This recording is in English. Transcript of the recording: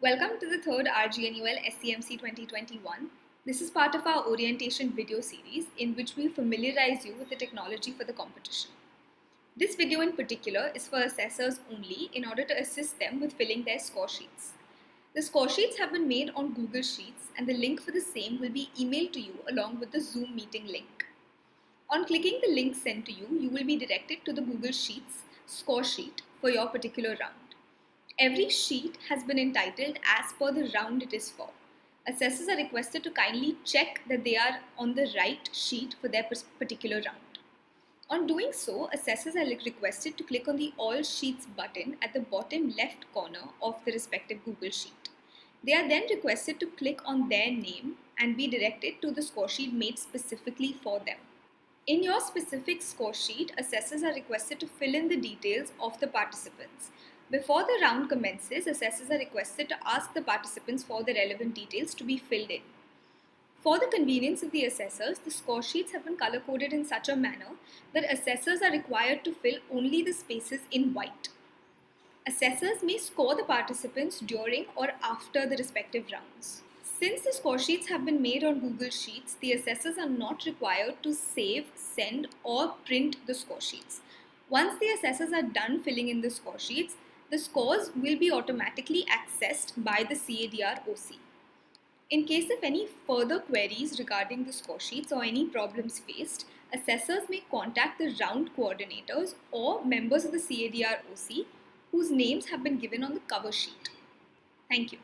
Welcome to the third RGNUL SEMC 2021. This is part of our orientation video series in which we familiarize you with the technology for the competition. This video in particular is for assessors only in order to assist them with filling their score sheets. The score sheets have been made on Google Sheets and the link for the same will be emailed to you along with the Zoom meeting link. On clicking the link sent to you, you will be directed to the Google Sheets score sheet for your particular round. Every sheet has been entitled as per the round it is for. Assessors are requested to kindly check that they are on the right sheet for their particular round. On doing so, assessors are requested to click on the All Sheets button at the bottom left corner of the respective Google Sheet. They are then requested to click on their name and be directed to the score sheet made specifically for them. In your specific score sheet, assessors are requested to fill in the details of the participants. Before the round commences, assessors are requested to ask the participants for the relevant details to be filled in. For the convenience of the assessors, the score sheets have been color-coded in such a manner that assessors are required to fill only the spaces in white. Assessors may score the participants during or after the respective rounds. Since the score sheets have been made on Google Sheets, the assessors are not required to save, send, or print the score sheets. Once the assessors are done filling in the score sheets, the scores will be automatically accessed by the CADR OC. In case of any further queries regarding the score sheets or any problems faced, assessors may contact the round coordinators or members of the CADR OC whose names have been given on the cover sheet. Thank you.